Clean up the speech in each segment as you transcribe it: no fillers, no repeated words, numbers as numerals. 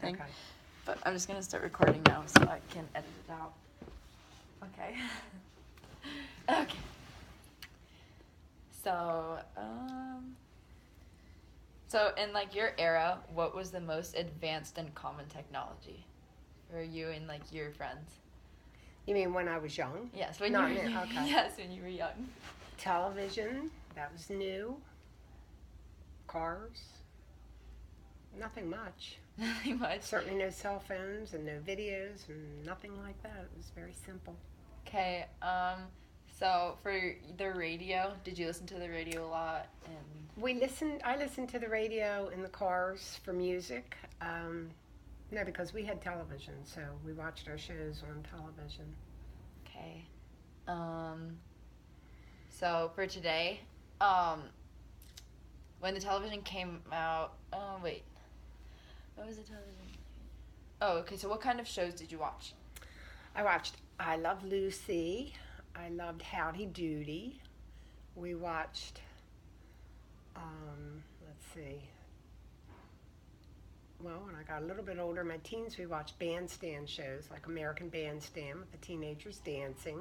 anything. Okay. But I'm just going to start recording now so I can edit it out. Okay. Okay. So in like your era, what was the most advanced and common technology for you and like your friends? You mean when I was young? Yes, when Not you were now, young. okay. Yes, when you were young. Television, that was new. Cars, nothing much. Nothing much. Certainly no cell phones and no videos and nothing like that. It was very simple. Okay. So for the radio, did you listen to the radio a lot? And I listened to the radio in the cars for music. No, because we had television, so we watched our shows on television. okay. So for today, when the television came out, oh wait, what was the television? Oh, okay. So what kind of shows did you watch? I watched I Love Lucy. I loved Howdy Doody. We watched, let's see. Well, when I got a little bit older, my teens, we watched bandstand shows like American Bandstand with the teenagers dancing,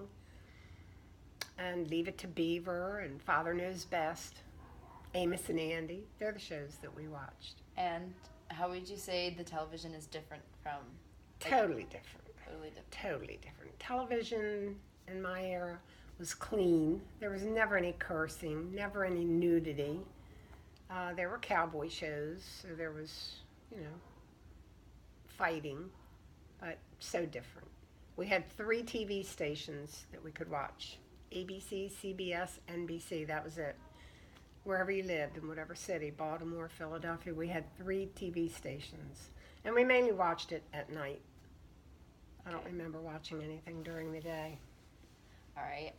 and Leave It to Beaver and Father Knows Best, Amos and Andy. They're the shows that we watched. And how would you say the television is different from? Totally different. Totally different. Totally different. Television in my era was clean. There was never any cursing, never any nudity. There were cowboy shows, so there was, fighting, but so different. We had 3 TV stations that we could watch. ABC, CBS, NBC, that was it. Wherever you lived, in whatever city, Baltimore, Philadelphia, we had 3 TV stations. And we mainly watched it at night. I don't remember watching anything during the day. All right.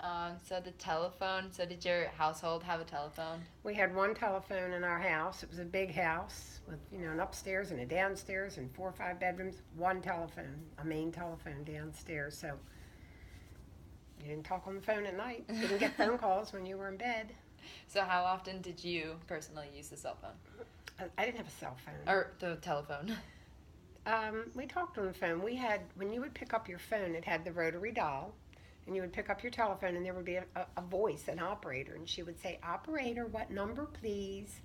So the telephone. So did your household have a telephone? We had 1 telephone in our house. It was a big house with, an upstairs and a downstairs and 4 or 5 bedrooms. 1 telephone, a main telephone downstairs. So you didn't talk on the phone at night. You didn't get phone calls when you were in bed. So how often did you personally use the cell phone? I didn't have a cell phone. Or the telephone? We talked on the phone. When you would pick up your phone, it had the rotary dial. And you would pick up your telephone, and there would be a voice, an operator, and she would say, "Operator, what number, please?"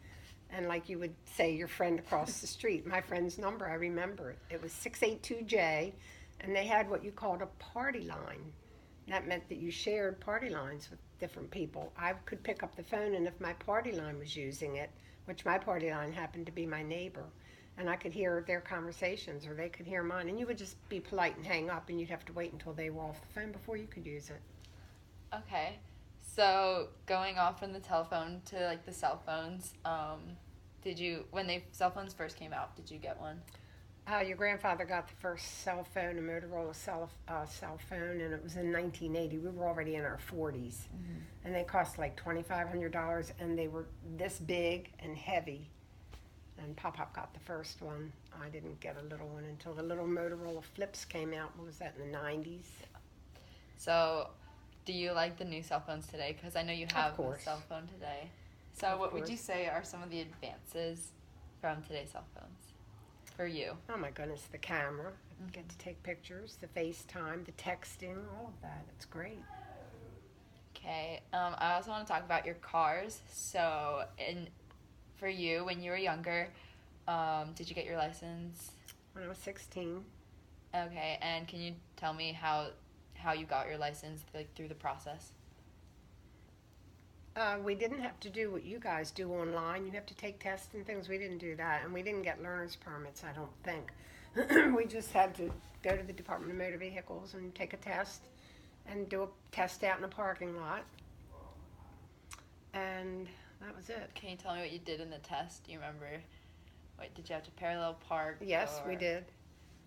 And like you would say your friend across the street. My friend's number, I remember it. It was 682J, and they had what you called a party line. That meant that you shared party lines with different people. I could pick up the phone, and if my party line was using it, which my party line happened to be my neighbor, and I could hear their conversations or they could hear mine, and you would just be polite and hang up, and you'd have to wait until they were off the phone before you could use it. Okay. So going off from the telephone to like the cell phones, when cell phones first came out, did you get one? Your grandfather got the first cell phone, a Motorola cell phone, and it was in 1980. We were already in our 40s, and they cost like $2,500, and they were this big and heavy. And Pop got the first one. I didn't get a little one until the little Motorola flips came out. What was that, in the 90s? So, do you like the new cell phones today? Because I know you have a cell phone today. So, what would you say are some of the advances from today's cell phones for you? Oh my goodness, the camera. I get to take pictures, the FaceTime, the texting, all of that. It's great. Okay. I also want to talk about your cars. So, for you, when you were younger, did you get your license? When I was 16. Okay, and can you tell me how you got your license, like through the process? We didn't have to do what you guys do online. You have to take tests and things. We didn't do that, and we didn't get learner's permits, I don't think. We just had to go to the Department of Motor Vehicles and take a test and do a test out in a parking lot. And that was it. Can you tell me what you did in the test? Do you remember? Wait, did you have to parallel park? Yes, we did.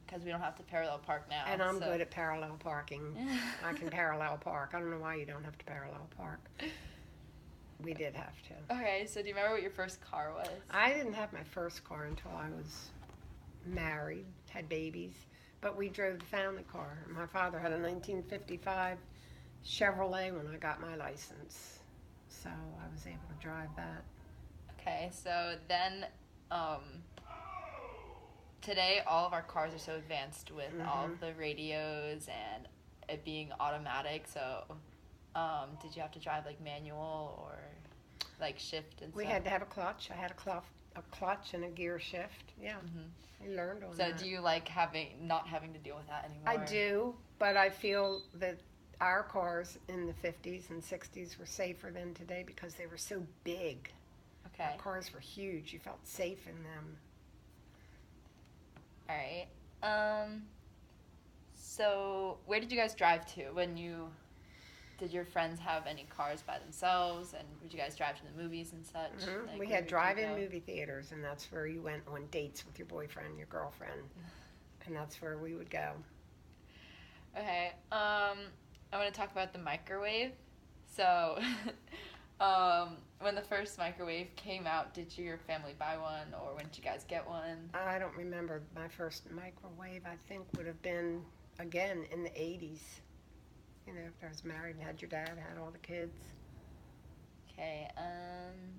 Because we don't have to parallel park now. And I'm good at parallel parking. I can parallel park. I don't know why you don't have to parallel park. We did have to. Okay, so do you remember what your first car was? I didn't have my first car until I was married, had babies. But we drove the family car. My father had a 1955 Chevrolet when I got my license. So I was able to drive that. Okay, so then today all of our cars are so advanced with all of the radios and it being automatic. So, did you have to drive like manual or like shift and stuff? We had to have a clutch. I had a clutch and a gear shift. Yeah, I learned on that. So, do you like not having to deal with that anymore? I do, but I feel that our cars in the 50s and 60s were safer than today because they were so big. Okay. Our cars were huge. You felt safe in them. All right. So where did you guys drive to did your friends have any cars by themselves, and would you guys drive to the movies and such? Like, we had drive-in movie theaters, and that's where you went on dates with your boyfriend, your girlfriend, and that's where we would go. Okay. I want to talk about the microwave. So, when the first microwave came out, did your family buy one, or when did you guys get one? I don't remember. My first microwave, I think, would have been, again, in the 80s. You know, if I was married and had your dad, had all the kids. Okay,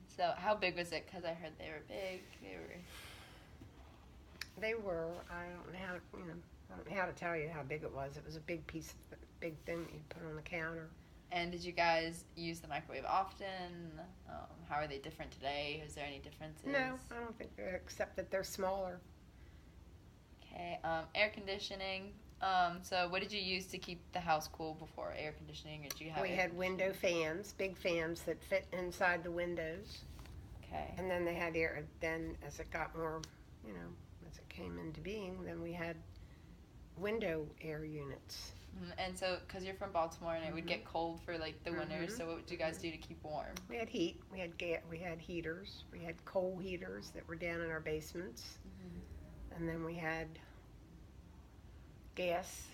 so how big was it? Because I heard they were big. They were, I don't know how to tell you how big it was. It was a big big thing that you'd put on the counter. And did you guys use the microwave often? How are they different today? Is there any differences? No, I don't think they're, except that they're smaller. Okay, air conditioning. So what did you use to keep the house cool before air conditioning? Or did you have We had window fans, big fans that fit inside the windows. Okay. And then they had air, then as it got more, as it came into being, then we had window air units. And so, because you're from Baltimore and it would get cold for like the winter, so what would you guys do to keep warm? We had heat. We had heaters. We had coal heaters that were down in our basements. And then we had gas.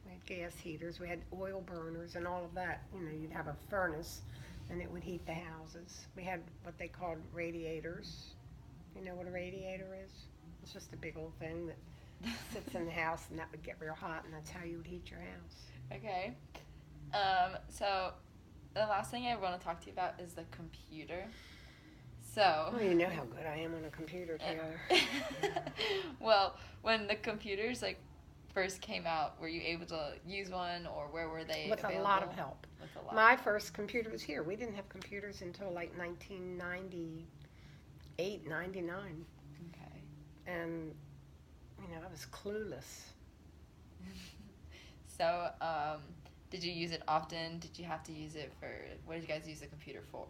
We had gas heaters. We had oil burners and all of that. You'd have a furnace and it would heat the houses. We had what they called radiators. You know what a radiator is? It's just a big old thing that sits in the house, and that would get real hot, and that's how you would heat your house. Okay. So the last thing I want to talk to you about is the computer. So. Well, you know how good I am on a computer, Taylor. Well, when the computers first came out, were you able to use one, or where were they With available? a lot of help. My first computer was here. We didn't have computers until 1998, 99. Okay. And I was clueless. So, did you use it often? Did you have to use it for, what did you guys use the computer for?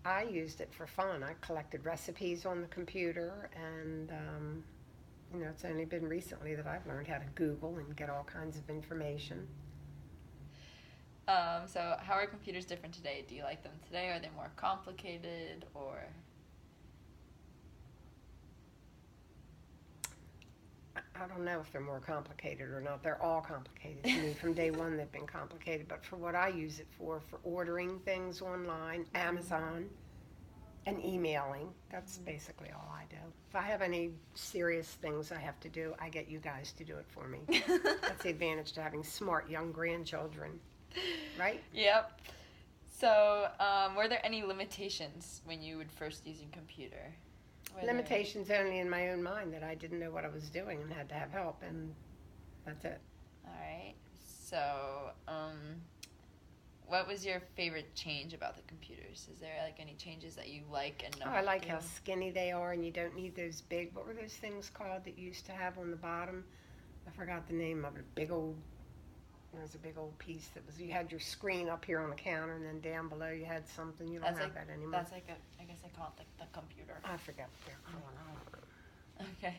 I used it for fun. I collected recipes on the computer, and, it's only been recently that I've learned how to Google and get all kinds of information. So how are computers different today? Do you like them today? Are they more complicated, or? I don't know if they're more complicated or not. They're all complicated to me. From day one, they've been complicated. But for what I use it for ordering things online, Amazon, and emailing, that's basically all I do. If I have any serious things I have to do, I get you guys to do it for me. That's the advantage to having smart young grandchildren, right? Yep. So, were there any limitations when you would first use a computer? Limitations only in my own mind, that I didn't know what I was doing and had to have help, and that's it. All right. So, what was your favorite change about the computers? Is there any changes that you like and don't? I like how skinny they are, and you don't need those big, what were those things called that you used to have on the bottom? I forgot the name of it. There was a big old piece that was, you had your screen up here on the counter, and then down below you had something. You don't have that anymore. That's I guess I call it the computer. I forgot what they're called. Okay.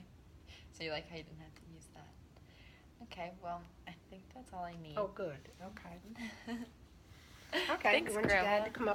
So you like how you didn't have to use that. Okay, well, I think that's all I need. Oh, good. Okay. Okay. Thanks, I want your dad to come up